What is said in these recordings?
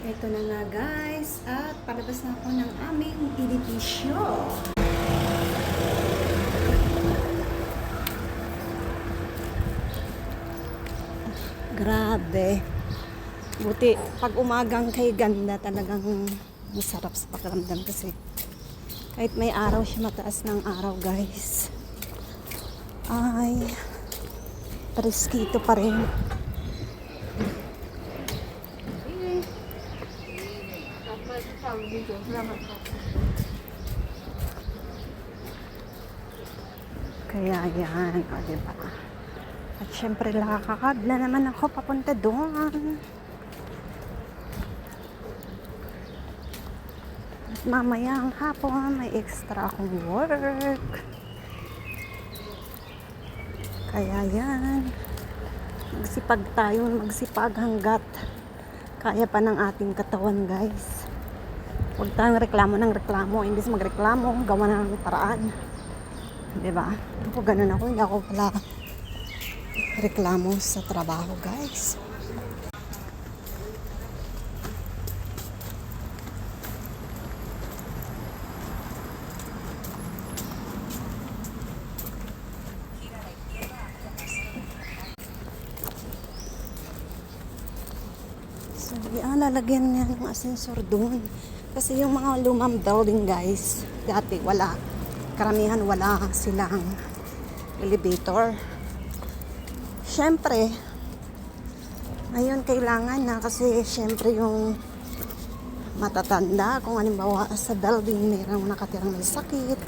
Ito na nga guys, at palabas na ako ng aming edipisyo. Grabe. Buti, pag umagang kay ganda talagang masarap sa pakiramdam kasi kahit may araw siya, mataas ng araw guys, ay preskito pa rin. Kaya yan, o diba? At syempre lakakad na naman ako papunta doon. At mamaya ang hapon may extra akong work. Kaya yan, magsipag tayo, magsipag hanggat kaya pa ng ating katawan guys. Huwag tayong reklamo ng reklamo, imbis magreklamo, gawa na ng paraan. Diba? Ako ganun ako, hindi ako pala reklamo sa trabaho guys. So, lalagyan niya ng ascensor doon. Kasi yung mga lumang building guys, dati wala. Karamihan wala silang elevator. Siyempre, ngayon kailangan na kasi siyempre yung matatanda, kung halimbawa sa building mayroong nakatirang may sakit,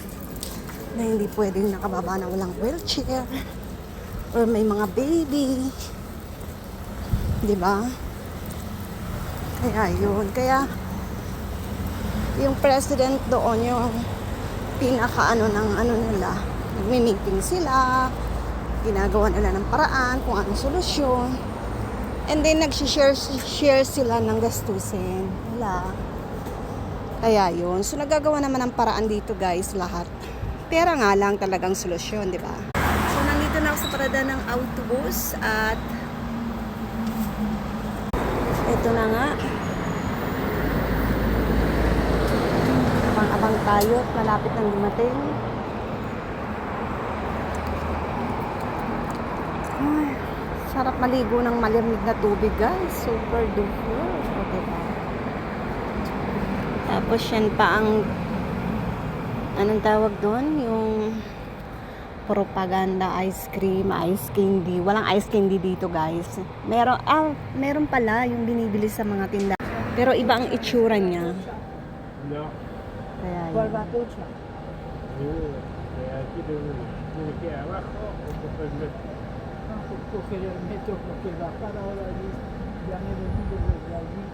na hindi pwedeng nakababa na walang wheelchair, or may mga baby, di ba? Kaya yun, kaya yung president doon, yung pinaka ng nila, nagmi-meeting sila, ginagawa nila ng paraan kung anong solusyon, and then nag-share sila ng gastusin wala. Kaya yun, so nagagawa naman ng paraan dito guys, lahat pera nga lang talagang solusyon, di ba? So nandito na ako sa parada ng autobus at ito na nga, abang tayo at malapit ng dumating. Ay, sarap maligo ng malamig na tubig guys, super duper, o diba? Tapos yan pa ang anong tawag doon, yung propaganda ice candy. Walang ice candy dito guys. Meron pala yung binibili sa mga tinda, pero iba ang itsura niya. Kaya yun.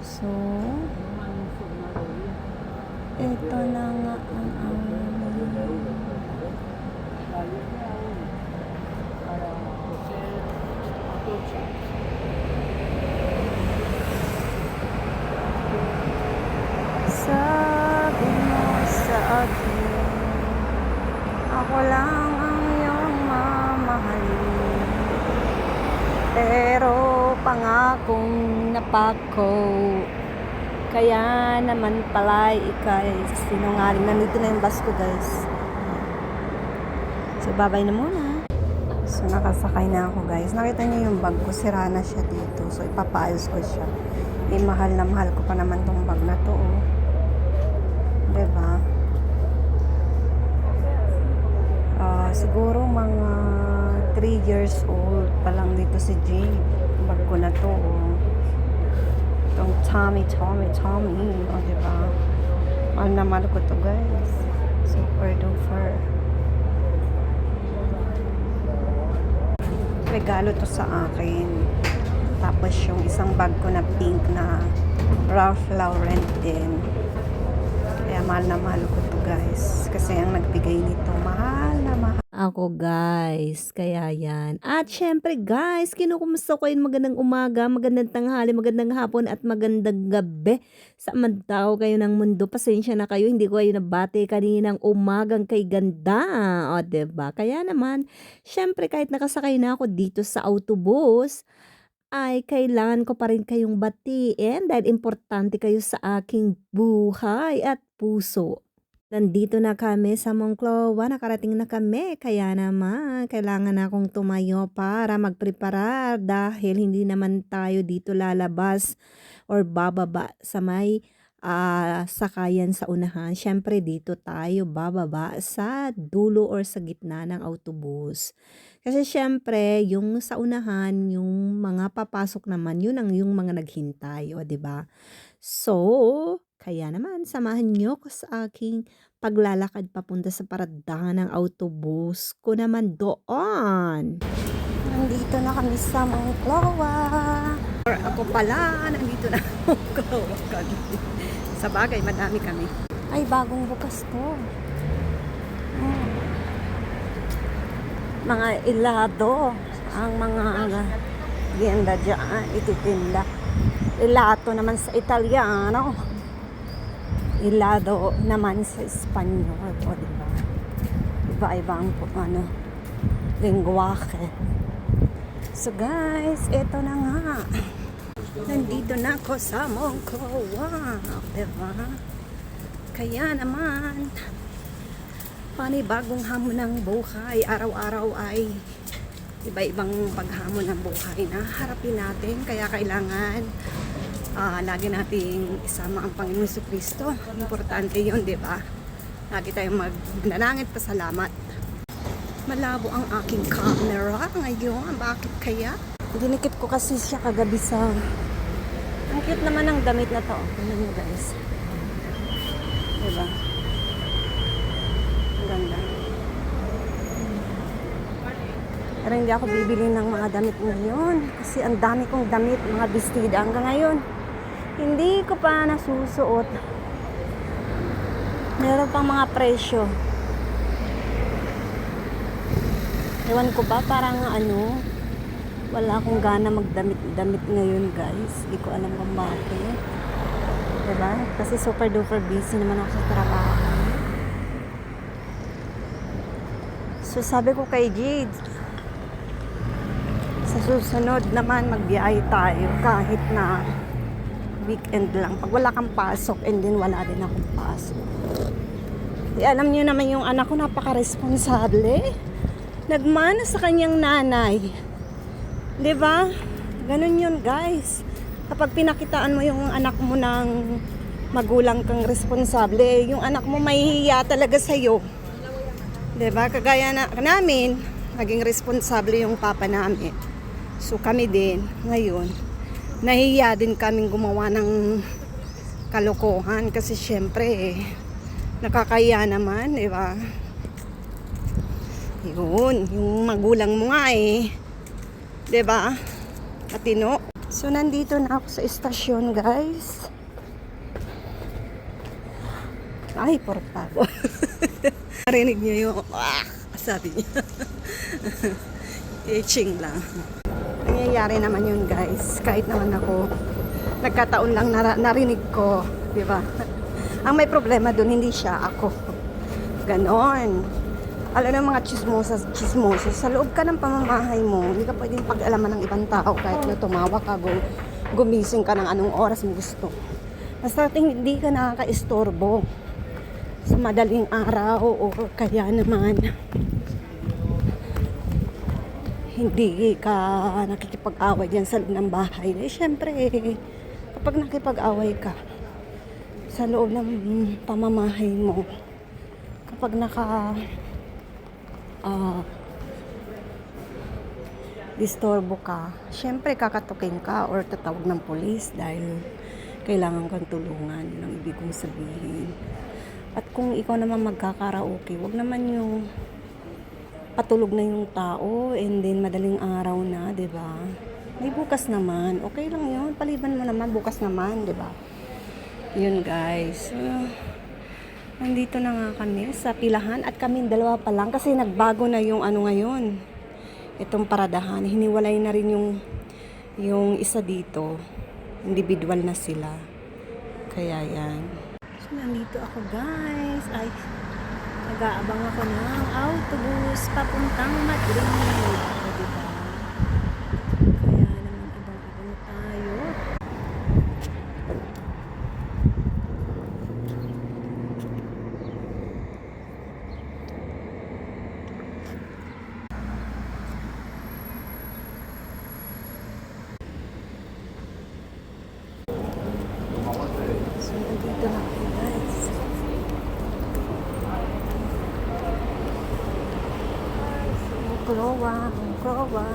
So, ito na nga ang sabi mo sa akin, ako lang ang iyong mamahalin, pero pangakong napako, kaya naman pala ikay sinungaling. Nandito na yung bus ko guys, so babay na muna. So nakasakay na ako guys. Nakita niyo yung bag ko, sira na siya dito, so ipapaayos ko siya. Mahal na mahal ko pa naman tong bag na to, oh. Diba? Siguro mga 3 years old pa lang dito si Jade. Bag ko na to, oh. Itong Tommy. O diba? Mahal na mahal ko to guys. Super duper. Regalo to sa akin. Tapos yung isang bag ko na pink na Ralph Lauren din. Kaya mahal na mahal ko to guys. Kasi ang nagbigay nito, mahal na mahal ako guys. Kaya yan. At syempre guys, kinukumusta ko yun, magandang umaga, magandang tanghali, magandang hapon at magandang gabi. Sa man tao kayo ng mundo, pasensya na kayo, hindi ko kayo nabate kaninang umagang kay ganda. O diba? Kaya naman, syempre kahit nakasakay na ako dito sa autobus, ay kailangan ko pa rin kayong batiin dahil importante kayo sa aking buhay at puso. Nandito na kami sa Monclova, nakarating na kami, kaya naman kailangan na akong tumayo para magpreparar dahil hindi naman tayo dito lalabas or bababa sa may sakayan sa unahan. Siyempre dito tayo bababa sa dulo or sa gitna ng autobus. Kasi siyempre yung sa unahan, yung mga papasok naman, yun ang yung mga naghintay, o 'di ba? So, kaya naman samahan niyo ko sa aking paglalakad papunta sa paradahan ng autobus ko naman doon. Nandito na kami sa Monclova. Or ako pala, nandito na ako kami. Sa bagay, madami kami. Ay, bagong bukas to. Hmm. Mga ilado. Ang mga genda dyan, ititinda. Ilato naman sa Italiano. Ilado naman sa Espanyol. O, diba? Iba-ibang lingwahe. So guys, eto na nga. Nandito na ako sa Monclova. Diba? Kaya naman, panibagong hamon ng buhay. Araw-araw ay iba-ibang paghamon ng buhay na harapin natin. Kaya kailangan lagi nating isama ang Panginoon Jesucristo. Importante yun, di ba? Lagi tayong magnanangit pasalamat. Malabo ang aking camera ngayon. Bakit kaya? Dinikip ko kasi siya kagabi sa... Ang cute naman ng damit na to. Tingnan nyo guys. Diba? Ang ganda. Pero hindi ako bibili ng mga damit ngayon. Kasi ang dami kong damit, mga bestida. Hanggang ngayon, hindi ko pa nasusuot. Meron pang mga presyo. Ewan ko ba, parang wala akong gana magdamit-damit ngayon guys. Hindi ko alam kung bakit. Diba? Kasi super duper busy naman ako sa trabaho. So sabi ko kay Jade, sa susunod naman magbiyahe tayo kahit na weekend lang. Pag wala kang pasok and then wala din akong pasok. Alam niyo naman yung anak ko napaka-responsable. Nagmana sa kanyang nanay. 'Di ba? Ganun 'yun, guys. Kapag pinakitaan mo yung anak mo ng magulang kang responsable, yung anak mo mahihiya talaga sa iyo. 'Di ba? Kagaya namin, naging responsable yung papa namin. So kami din ngayon, nahihiya din kaming gumawa ng kalokohan kasi syempre nakakahiya naman, 'di ba? Yun, yung magulang mo nga 'di ba? Matino. So nandito na ako sa istasyon, guys. Ay, por favor. Narinig niyo yung sabi niya. Itching lang. Nangyayari naman yun, guys. Kahit naman ako, nagkataon lang narinig ko, 'di ba? Ang may problema doon hindi siya, ako. Ganon. Alam ng mga chismosos, sa loob ka ng pamamahay mo, hindi ka pwedeng pag-alaman ng ibang tao kahit na tumawa ka, gumising ka ng anong oras mo gusto. Basta hindi ka nakaka-istorbo sa madaling araw o kaya naman hindi ka nakikipag-away dyan sa loob ng bahay. Eh, syempre, kapag nakipag-away ka sa loob ng pamamahay mo, kapag disturbo ka, syempre kakatukin ka or tatawag ng pulis dahil kailangan kang tulungan. Yun ang ibig kong sabihin. At kung ikaw naman magkakaraoke, wag naman yung patulog na yung tao and then madaling araw na, 'di ba? May bukas naman. Okay lang 'yun. Paliban mo naman, bukas naman, 'di ba? 'Yun, guys. Nandito na nga kami sa pilahan at kami dalawa pa lang kasi nagbago na yung ngayon. Itong paradahan, hiniwalay na rin yung isa dito. Individual na sila. Kaya yan. So, nandito ako, guys. Ay, nag-aabang ako ng autobus papuntang Madrid. O, diba? Kaya naman ibang Monclova, Monclova.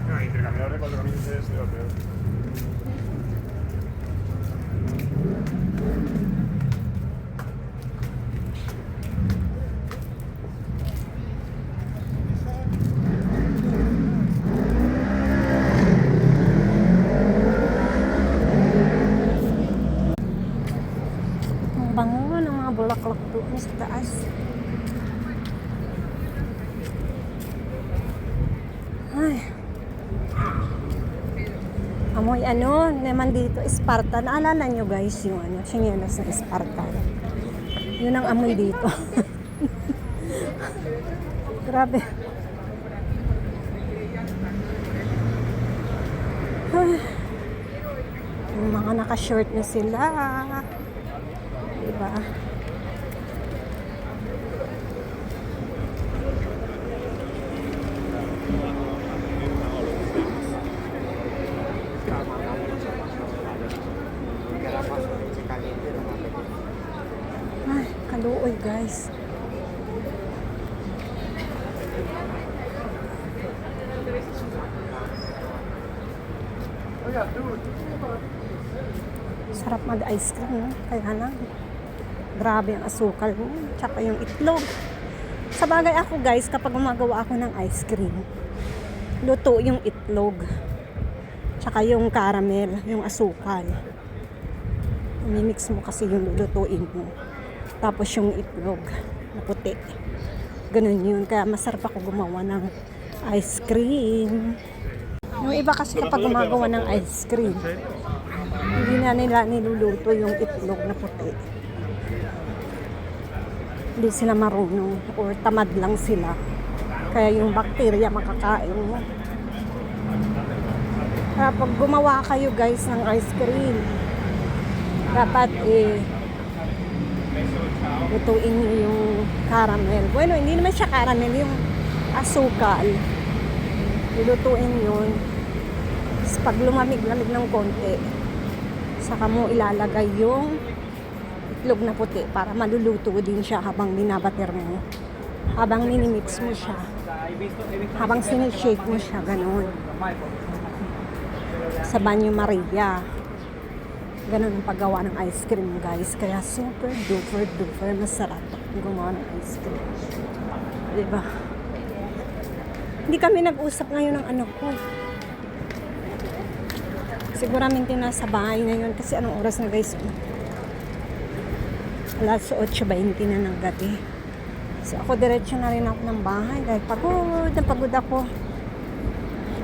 No, intercambiador de 4 camisas es de lo peor. Ang bango ng mga bulaklak doon sa taas. Ay. Amoy ano, naman dito, Spartan. Naalala nyo guys yung ano, tsinelas ng Spartan. Yun ang amoy dito. Grabe. Ay. Yung mga naka-short na sila. Diba? Ay, kaluoy guys. Sarap mag-ice cream, no? Kaya lang, grabe ang asukal mo, tsaka yung itlog. Sa bagay ako guys, kapag gumagawa ako ng ice cream, luto yung itlog, tsaka yung caramel, yung asukal. Mimix mo kasi yung lulutuin mo. Tapos yung itlog na puti. Ganun yun. Kaya masarap ako gumawa ng ice cream. Yung iba kasi kapag gumagawa ng ice cream, hindi na nila niluluto yung itlog na puti. Hindi sila marunong or tamad lang sila. Kaya yung bakterya makakain mo. Kaya pag gumawa kayo guys ng ice cream, dapat lutuin nyo yung caramel. Bueno, hindi naman siya caramel, yung asukal. Lutuin yun. Tapos pag lumamig-lamig ng konti, saka mo ilalagay yung itlog na puti para maluluto din siya habang binabater mo. Habang minimix mo siya. Habang sinishake mo siya, ganun. Sa Banyo Maria. Ganun ang paggawa ng ice cream guys. Kaya super duper duper masarap gumawa ng ice cream. Diba? Hindi kami nag-usap ngayon ng ano ko. Siguramente nasa bahay na yun. Kasi anong oras na guys? Alas 8:20 na ng gabi. So ako diretso na rin ako ng bahay. Dahil pagod ako.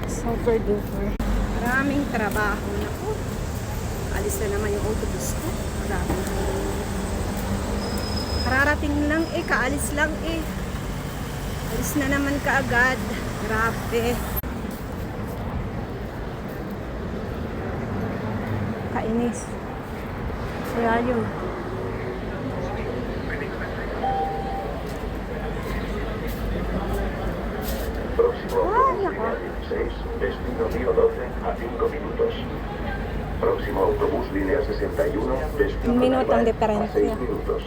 Super duper. Maraming trabaho na po. Alis na naman yung autobus ko. Grabe. Kararating lang kaalis lang Alis na naman kaagad. Grabe. Kainis. Kaya yun. Próximo autobús línea 16, destino Río 12 a 5 minutos. Próximo autobús línea 61, destino Un minuto ang Naval, a 6 diferensya. minutos.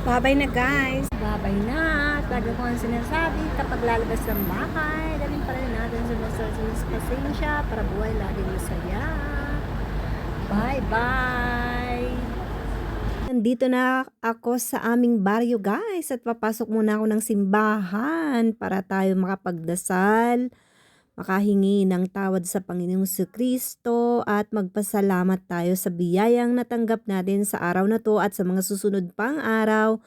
Babay na guys. Babay na. Taga ko ang sinasabi kapag lalabas ng bahay. Dalhin pa rin natin sa pasensya para buhay laging masaya. Bye-bye. Nandito na ako sa aming baryo guys at papasok muna ako ng simbahan para tayo makapagdasal, makahingi ng tawad sa Panginoong Kristo at magpasalamat tayo sa biyayang natanggap natin sa araw na to at sa mga susunod pang araw,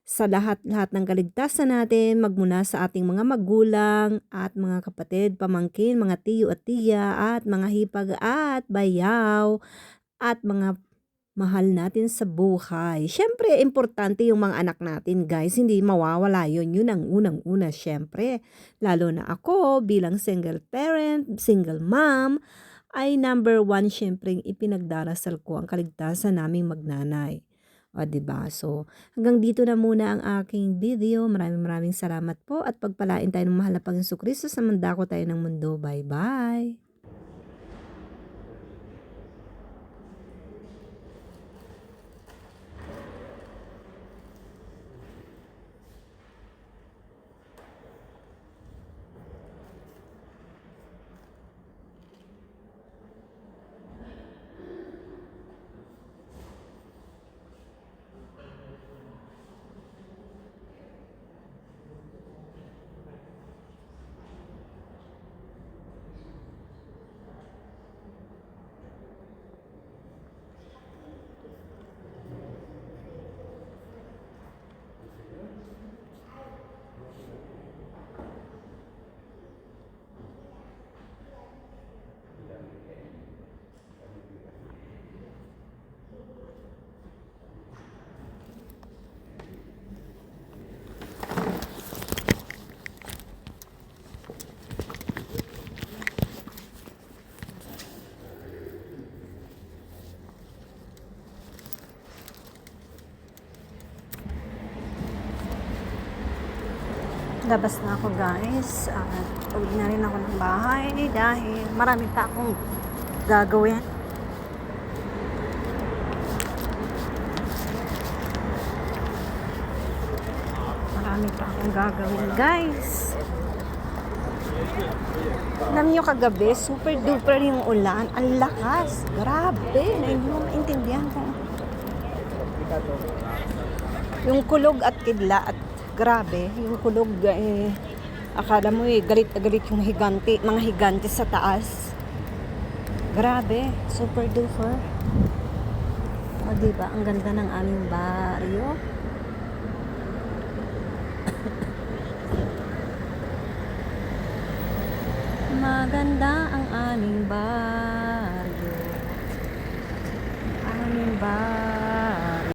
sa lahat ng kaligtasan natin magmula sa ating mga magulang at mga kapatid, pamangkin, mga tiyo at tiya at mga hipag at bayaw at mga mahal natin sa buhay. Siyempre, importante yung mga anak natin, guys. Hindi mawawala yun. Yun ang unang-una, siyempre. Lalo na ako, bilang single parent, single mom, ay number one, siyempre, ipinagdarasal ko ang kaligtasan naming magnanay. O, diba? So, hanggang dito na muna ang aking video. Maraming salamat po at pagpalain tayo ng mahal na Panginoong Kristo sa mandako tayo ng mundo. Bye-bye! Labas na ako, guys. At uwi na rin ako ng bahay dahil marami pa akong gagawin. Marami pa akong gagawin, guys. Alam nyo, kagabi, super duper yung ulan. Ang lakas. Grabe. Na hindi mo maintindihan kung yung kulog at kidlat. Grabe, yung kulog, akala mo galit na galit yung mga higante sa taas. Grabe, super duper. O, diba, ang ganda ng aming baryo. Maganda ang aming baryo. Aming baryo.